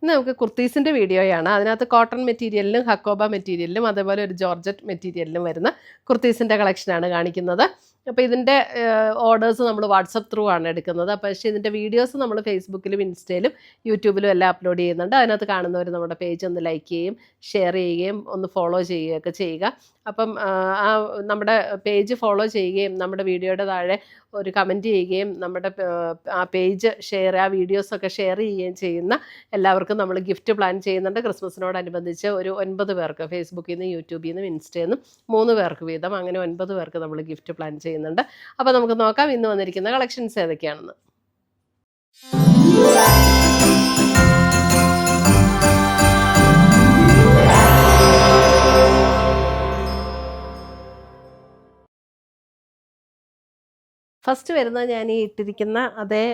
ഇന്ന് നമുക്ക് കുർത്തീസിൻ്റെ വീഡിയോയാണ്. അതിനകത്ത് കോട്ടൺ മെറ്റീരിയലിലും ഹക്കോബ മെറ്റീരിയലിലും അതേപോലെ ഒരു ജോർജറ്റ് മെറ്റീരിയലിലും വരുന്ന കുർത്തീസിൻ്റെ കളക്ഷനാണ് കാണിക്കുന്നത്. അപ്പോൾ ഇതിൻ്റെ ഓർഡേഴ്സ് നമ്മൾ വാട്സപ്പ് ത്രൂ ആണ് എടുക്കുന്നത്. പക്ഷേ ഇതിൻ്റെ വീഡിയോസ് നമ്മൾ ഫേസ്ബുക്കിലും ഇൻസ്റ്റയിലും യൂട്യൂബിലും എല്ലാം അപ്ലോഡ് ചെയ്യുന്നുണ്ട്. അതിനകത്ത് കാണുന്നവർ നമ്മുടെ പേജ് ഒന്ന് ലൈക്ക് ചെയ്യുകയും ഷെയർ ചെയ്യുകയും ഒന്ന് ഫോളോ ചെയ്യുകയൊക്കെ ചെയ്യുക. അപ്പം ആ നമ്മുടെ പേജ് ഫോളോ ചെയ്യുകയും നമ്മുടെ വീഡിയോയുടെ താഴെ ഒരു കമൻറ്റ് ചെയ്യുകയും നമ്മുടെ ആ പേജ് ആ വീഡിയോസൊക്കെ ഷെയർ ചെയ്യുകയും ചെയ്യുന്ന എല്ലാവർക്കും നമ്മൾ ഗിഫ്റ്റ് പ്ലാൻ ചെയ്യുന്നുണ്ട്. ക്രിസ്മസിനോടനുബന്ധിച്ച് ഒരു 9 പേർക്ക് ഫേസ്ബുക്കിൽ നിന്ന് യൂട്യൂബിൽ നിന്നും ഇൻസ്റ്റയിൽ നിന്നും 3 പേർക്ക് വീതം അങ്ങനെ 9 പേർക്ക് നമ്മൾ ഗിഫ്റ്റ് പ്ലാൻ ചെയ്യുന്നുണ്ട്. അപ്പോൾ നമുക്ക് നോക്കാം ഇന്ന് വന്നിരിക്കുന്ന കളക്ഷൻസ് ഏതൊക്കെയാണെന്ന്. ഫസ്റ്റ് വരുന്നത് ഞാൻ ഈ ഇട്ടിരിക്കുന്ന അതേ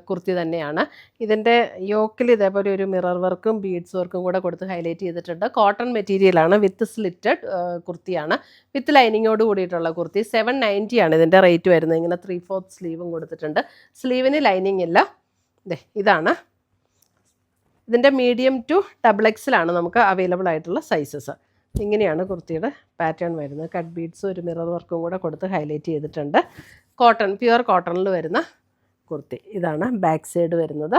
കുർത്തി തന്നെയാണ്. ഇതിൻ്റെ യോക്കിൽ ഇതേപോലെ ഒരു മിറർ വർക്കും ബീഡ്സ് വർക്കും കൂടെ കൊടുത്ത് ഹൈലൈറ്റ് ചെയ്തിട്ടുണ്ട്. കോട്ടൺ മെറ്റീരിയലാണ്, വിത്ത് സ്ലിറ്റഡ് കുർത്തിയാണ്, വിത്ത് ലൈനിങ്ങോട് കൂടിയിട്ടുള്ള കുർത്തി. 790 ആണ് ഇതിൻ്റെ റേറ്റ് വരുന്നത്. ഇങ്ങനെ 3/4 സ്ലീവും കൊടുത്തിട്ടുണ്ട്. സ്ലീവിന് ലൈനിങ് ഇല്ല. ഇതാണ് ഇതിൻ്റെ മീഡിയം ടു XXL ആണ് നമുക്ക് അവൈലബിൾ ആയിട്ടുള്ള സൈസസ്. ഇങ്ങനെയാണ് കുർത്തിയുടെ പാറ്റേൺ വരുന്നത്. കട്ട് ബീഡ്സും ഒരു മിറർ വർക്കും കൂടെ കൊടുത്ത് ഹൈലൈറ്റ് ചെയ്തിട്ടുണ്ട്. കോട്ടൺ, പ്യുവർ കോട്ടണിൽ വരുന്ന കുർത്തി. ഇതാണ് ബാക്ക് സൈഡ് വരുന്നത്.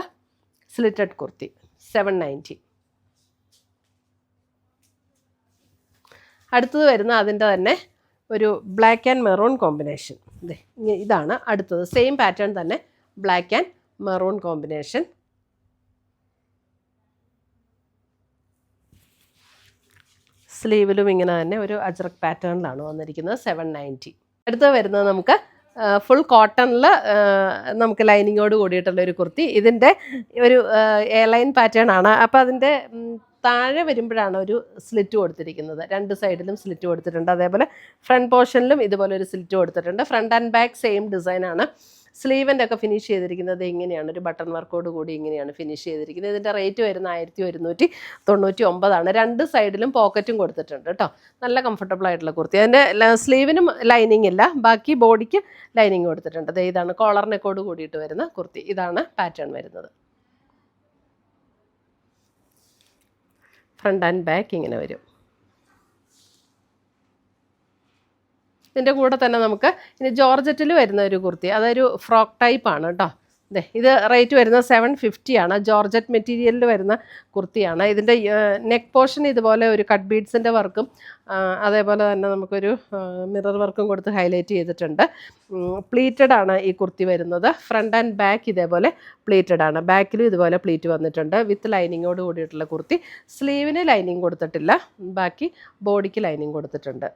സ്ലിറ്റഡ് കുർത്തി 790. അടുത്തത് വരുന്ന അതിൻ്റെ തന്നെ ഒരു ബ്ലാക്ക് ആൻഡ് മെറൂൺ കോമ്പിനേഷൻ. ഇതാണ് അടുത്തത്. സെയിം പാറ്റേൺ തന്നെ, ബ്ലാക്ക് ആൻഡ് മെറൂൺ കോമ്പിനേഷൻ. സ്ലീവിലും ഇങ്ങനെ തന്നെ ഒരു അജ്രക് പാറ്റേണിലാണ് വന്നിരിക്കുന്നത്. 790. അടുത്തത് വരുന്നത് നമുക്ക് ഫുൾ കോട്ടണിൽ നമുക്ക് ലൈനിങ്ങോട് കൂടിയിട്ടുള്ള ഒരു കുർത്തി. ഇതിൻ്റെ ഒരു എയർലൈൻ പാറ്റേൺ ആണ്. അപ്പോൾ അതിൻ്റെ താഴെ വരുമ്പോഴാണ് ഒരു സ്ലിറ്റ് കൊടുത്തിരിക്കുന്നത്. 2 സൈഡിലും സ്ലിറ്റ് കൊടുത്തിട്ടുണ്ട്. അതേപോലെ ഫ്രണ്ട് പോർഷനിലും ഇതുപോലെ ഒരു സ്ലിറ്റ് കൊടുത്തിട്ടുണ്ട്. ഫ്രണ്ട് ആൻഡ് ബാക്ക് സെയിം ഡിസൈനാണ്. സ്ലീവിൻ്റെ ഒക്കെ ഫിനിഷ് ചെയ്തിരിക്കുന്നത് ഇങ്ങനെയാണ്, ഒരു ബട്ടൺ വർക്കോട് കൂടി ഇങ്ങനെയാണ് ഫിനിഷ് ചെയ്തിരിക്കുന്നത്. ഇതിൻ്റെ റേറ്റ് വരുന്ന 1199 ആണ്. 2 സൈഡിലും പോക്കറ്റും കൊടുത്തിട്ടുണ്ട് കേട്ടോ. നല്ല കംഫർട്ടബിൾ ആയിട്ടുള്ള കുർത്തി. അതിൻ്റെ സ്ലീവിനും ലൈനിങ് ഇല്ല, ബാക്കി ബോഡിക്ക് ലൈനിങ് കൊടുത്തിട്ടുണ്ട്. ഇതാണ് കോളർ നെക്കോട് കൂടിയിട്ട് വരുന്ന കുർത്തി. ഇതാണ് പാറ്റേൺ വരുന്നത്. ഫ്രണ്ട് ആൻഡ് ബാക്ക് ഇങ്ങനെ വരും. ഇതിൻ്റെ കൂടെ തന്നെ നമുക്ക് ഇനി ജോർജറ്റിൽ വരുന്ന ഒരു കുർത്തി, അതൊരു ഫ്രോക്ക് ടൈപ്പാണ് കേട്ടോ. ഇത് റേറ്റ് വരുന്നത് 750 ആണ്. ജോർജറ്റ് മെറ്റീരിയലിൽ വരുന്ന കുർത്തിയാണ്. ഇതിൻ്റെ നെക്ക് പോർഷൻ ഇതുപോലെ ഒരു കട്ട് ബീഡ്സിൻ്റെ വർക്കും അതേപോലെ തന്നെ നമുക്കൊരു മിറർ വർക്കും കൊടുത്ത് ഹൈലൈറ്റ് ചെയ്തിട്ടുണ്ട്. പ്ലീറ്റഡ് ആണ് ഈ കുർത്തി വരുന്നത്. ഫ്രണ്ട് ആൻഡ് ബാക്ക് ഇതേപോലെ പ്ലീറ്റഡ് ആണ്. ബാക്കിലും ഇതുപോലെ പ്ലീറ്റ് വന്നിട്ടുണ്ട്. വിത്ത് ലൈനിങ്ങോട് കൂടിയിട്ടുള്ള കുർത്തി. സ്ലീവിന് ലൈനിങ് കൊടുത്തിട്ടില്ല, ബാക്കി ബോഡിക്ക് ലൈനിങ് കൊടുത്തിട്ടുണ്ട്.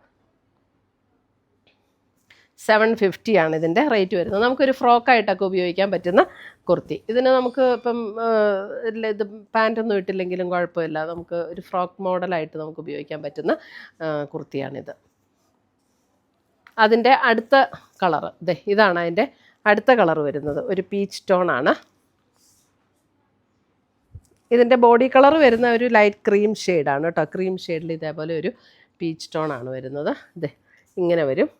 750 ആണ് ഇതിൻ്റെ റേറ്റ് വരുന്നത്. നമുക്കൊരു ഫ്രോക്കായിട്ടൊക്കെ ഉപയോഗിക്കാൻ പറ്റുന്ന കുർത്തി. ഇതിന് നമുക്ക് ഇപ്പം ഇത് പാൻറ്റൊന്നും ഇട്ടില്ലെങ്കിലും കുഴപ്പമില്ല, നമുക്ക് ഒരു ഫ്രോക്ക് മോഡലായിട്ട് നമുക്ക് ഉപയോഗിക്കാൻ പറ്റുന്ന കുർത്തിയാണിത്. അതിൻ്റെ അടുത്ത കളറ് ഇതാണ് അതിൻ്റെ അടുത്ത കളർ വരുന്നത്. ഒരു പീച്ച് ടോൺ ആണ്. ഇതിൻ്റെ ബോഡി കളർ വരുന്ന ഒരു ലൈറ്റ് ക്രീം ഷെയ്ഡാണ് കേട്ടോ. ക്രീം ഷെയ്ഡിൽ ഇതേപോലെ ഒരു പീച്ച് ടോൺ ആണ് വരുന്നത്. ഇങ്ങനെ വരും.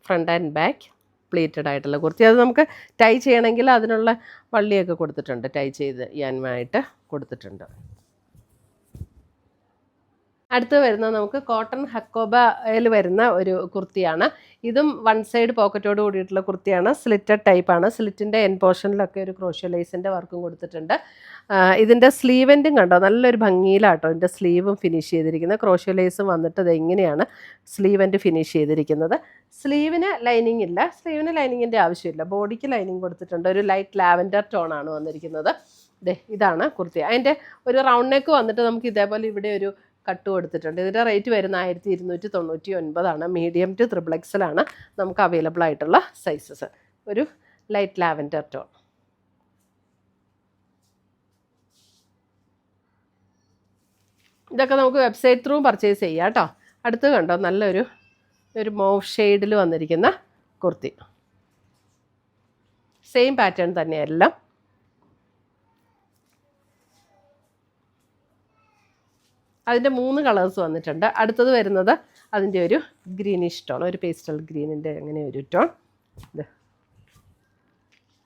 ഫ്രണ്ട് ആൻഡ് ബാക്ക് പ്ലീറ്റഡ് ആയിട്ടുള്ള കുർത്തി. അത് നമുക്ക് ടൈ ചെയ്യണമെങ്കിൽ അതിനുള്ള വള്ളിയൊക്കെ കൊടുത്തിട്ടുണ്ട്, ടൈ ചെയ്ത് ചെയ്യാനായിട്ട് കൊടുത്തിട്ടുണ്ട്. അടുത്ത് വരുന്നത് നമുക്ക് കോട്ടൺ ഹക്കോബയിൽ വരുന്ന ഒരു കുർത്തിയാണ്. ഇതും 1 സൈഡ് പോക്കറ്റോട് കൂടിയിട്ടുള്ള കുർത്തിയാണ്. സ്ലിറ്റഡ് ടൈപ്പാണ്. സ്ലിറ്റിൻ്റെ എൻ പോർഷനിലൊക്കെ ഒരു ക്രോഷ്യോ ലേസിൻ്റെ വർക്കും കൊടുത്തിട്ടുണ്ട്. ഇതിൻ്റെ സ്ലീവെൻറ്റും കണ്ടോ, നല്ലൊരു ഭംഗിയിലാട്ടോ ഇതിൻ്റെ സ്ലീവും ഫിനിഷ് ചെയ്തിരിക്കുന്നത്. ക്രോഷ്യോ ലേസും വന്നിട്ട് ഇത് എങ്ങനെയാണ് സ്ലീവെൻറ്റ് ഫിനിഷ് ചെയ്തിരിക്കുന്നത്. സ്ലീവിന് ലൈനിങ് ഇല്ല, സ്ലീവിന് ലൈനിങ്ങിൻ്റെ ആവശ്യമില്ല. ബോഡിക്ക് ലൈനിങ് കൊടുത്തിട്ടുണ്ട്. ഒരു ലൈറ്റ് ലാവൻഡർ ടോണാണ് വന്നിരിക്കുന്നത്. ഇതാണ് കുർത്തി. അതിൻ്റെ ഒരു റൗണ്ട് നെക്ക് വന്നിട്ട് നമുക്ക് ഇതേപോലെ ഇവിടെ ഒരു കട്ട് കൊടുത്തിട്ടുണ്ട്. ഇതിൻ്റെ റേറ്റ് വരുന്ന 1299 ആണ്. മീഡിയം ടു XXL ആണ് നമുക്ക് അവൈലബിൾ ആയിട്ടുള്ള സൈസസ്. ഒരു ലൈറ്റ് ലാവൻഡർ ടോൺ. ഇതൊക്കെ നമുക്ക് വെബ്സൈറ്റ് ത്രൂ പർച്ചേസ് ചെയ്യാം കേട്ടോ. അടുത്ത് കണ്ടോ, നല്ലൊരു മോവ് ഷെയ്ഡിൽ വന്നിരിക്കുന്ന കുർത്തി. Same pattern തന്നെയെല്ലാം. അതിൻ്റെ 3 കളേഴ്സ് വന്നിട്ടുണ്ട്. അടുത്തത് വരുന്നത് അതിൻ്റെ ഒരു ഗ്രീനിഷ് ടോൺ, ഒരു പേസ്റ്റൽ ഗ്രീനിൻ്റെ അങ്ങനെ ഒരു ടോൺ.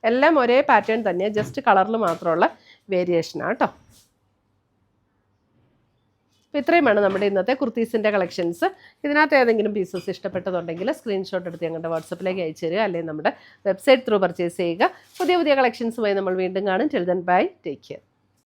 എല്ലാം ഒരേ പാറ്റേൺ തന്നെ, ജസ്റ്റ് കളറിൽ മാത്രമുള്ള വേരിയേഷനാണ് കേട്ടോ. അപ്പോൾ ഇത്രയുമാണ് നമ്മുടെ ഇന്നത്തെ കുർത്തീസിൻ്റെ കളക്ഷൻസ്. ഇതിനകത്ത് ഏതെങ്കിലും പീസസ് ഇഷ്ടപ്പെട്ടതുണ്ടെങ്കിൽ സ്ക്രീൻഷോട്ട് എടുത്ത് ഞങ്ങളുടെ വാട്സപ്പിലേക്ക് അയച്ചു തരിക, അല്ലെങ്കിൽ നമ്മുടെ വെബ്സൈറ്റ് ത്രൂ പർച്ചേസ് ചെയ്യുക. പുതിയ പുതിയ കളക്ഷൻസുമായി നമ്മൾ വീണ്ടും കാണും. Till then bye, take care.